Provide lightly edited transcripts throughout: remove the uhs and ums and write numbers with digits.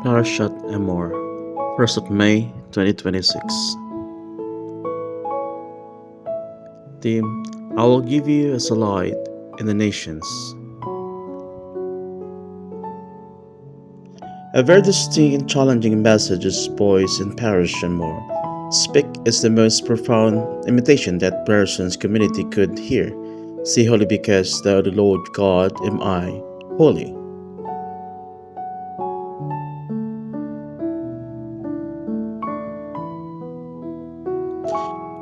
Parashat Emor, 1st of May 2026. Theme: I will give you as a light in the nations. A very distinct and challenging message is voiced in Parashat Emor. Speak is the most profound imitation that person's community could hear. See holy because thou the Lord God am I, holy.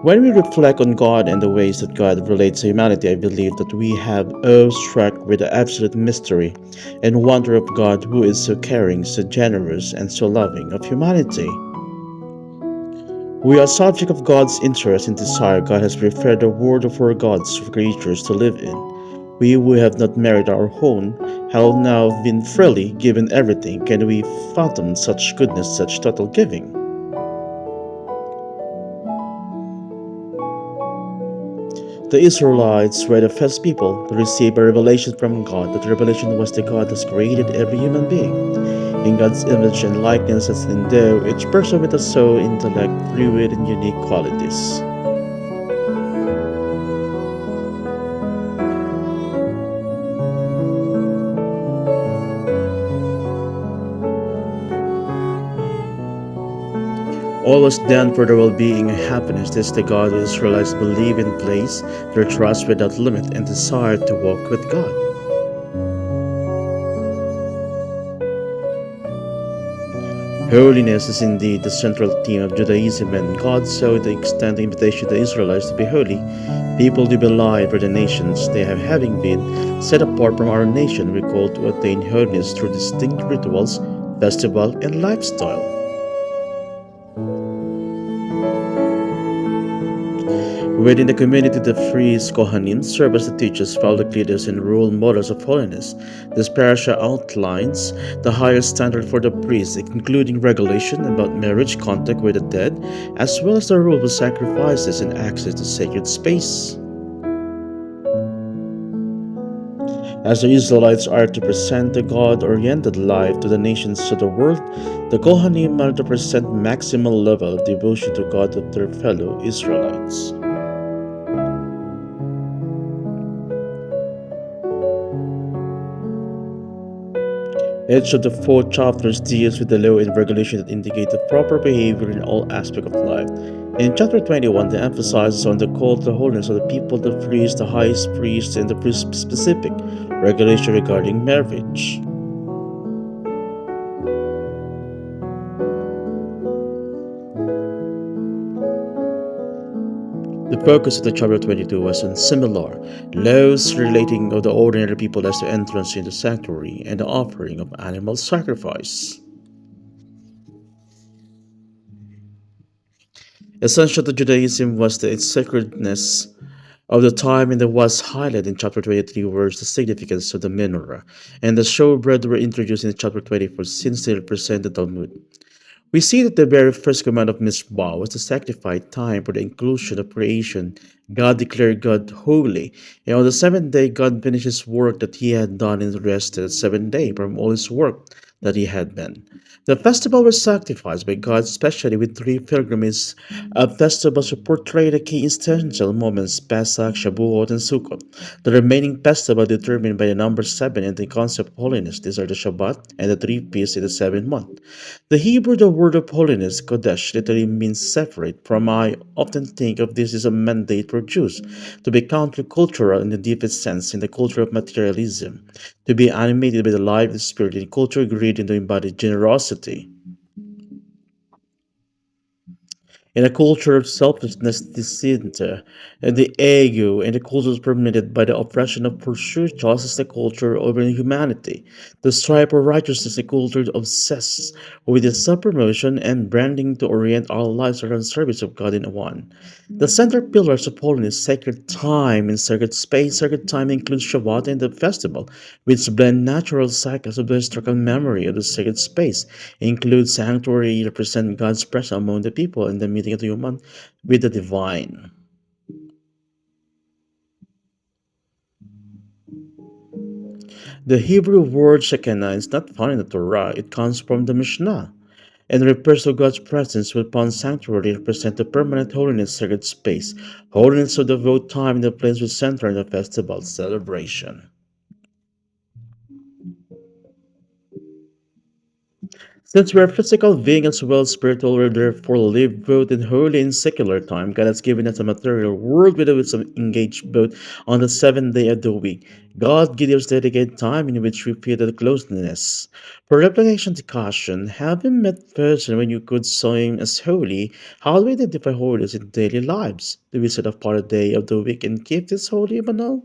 When we reflect on God and the ways that God relates to humanity, I believe that we have awestruck with the absolute mystery and wonder of God who is so caring, so generous, and so loving of humanity. We are subject of God's interest and desire. God has prepared the world for God's creatures to live in. We who have not married our own have now been freely given everything. Can we fathom such goodness, such total giving? The Israelites were the first people to receive a revelation from God. That revelation was that God has created every human being in God's image and likeness, as endowed each person with a soul, intellect, free will, and unique qualities. All was done for their well-being and happiness. This the God the Israelites believe and place their trust without limit and desire to walk with God. Holiness is indeed the central theme of Judaism, and God saw the extended invitation to the Israelites to be holy, people to be light for the nations. They have having been set apart from our nation, we call to attain holiness through distinct rituals, festival, and lifestyle. Within the community, the priests Kohanim serve as the teachers, public leaders, and role models of holiness. This parashah outlines the highest standard for the priests, including regulation about marriage, contact with the dead, as well as the rule of sacrifices and access to sacred space. As the Israelites are to present a God-oriented life to the nations of the world, the Kohanim are to present maximal level of devotion to God of their fellow Israelites. Each of the four chapters deals with the law and regulation that indicate the proper behavior in all aspects of life. In chapter 21, the emphasis on the call to holiness of the people, the priests, the highest priest, and the specific regulation regarding marriage. The focus of the chapter 22 was on similar laws relating of the ordinary people as the entrance in the sanctuary and the offering of animal sacrifice. Essential to Judaism was the sacredness of the time, and was highlighted in chapter 23, where the significance of the menorah and the showbread were introduced in chapter 24 since they represent the Talmud. We see that the very first command of Mizpah was to sanctify time for the inclusion of creation. God declared God holy, and on the seventh day God finished his work that he had done and rested the seventh day from all his work that he had done. The festival was sanctified by God, especially with three pilgrimage festivals to portray the key essential moments: Pesach, Shavuot, and Sukkot. The remaining festivals determined by the number seven and the concept of holiness. These are the Shabbat and the three feasts in the seventh month. The Hebrew the word of holiness, Kodesh, literally means separate. From I often think of this as a mandate for Jews to be countercultural in the deepest sense, in the culture of materialism, to be animated by the life of the spirit, in culture greed, and to embody generosity. In a culture of selfishness, dissenter, and the ego, and the culture is permitted by the oppression of pursuit, justice, the culture over humanity. The strive for righteousness, a culture obsessed with the self-promotion and branding to orient our lives around service of God in one. The central pillars of holiness, sacred time and sacred space. Sacred time includes Shabbat and the festival, which blend natural cycles of the historical memory of the sacred space. Includes sanctuary, represent God's presence among the people and the meeting of the human with the divine. The Hebrew word Shekinah is not found in the Torah, it comes from the Mishnah, and refers to God's presence within sanctuary represent the permanent holiness sacred space. Holiness of devote time in the place was center in the festival celebration. Since we are physical beings as well as spiritual, we therefore live both in holy and secular time. God has given us a material world with which to engage both on the seventh day of the week. God gives us dedicated time in which we feel the closeness. For replication to caution, having met person when you could saw him as holy, how do we identify holiness in daily lives? Do we set apart a day of the week and keep this holy, Manal?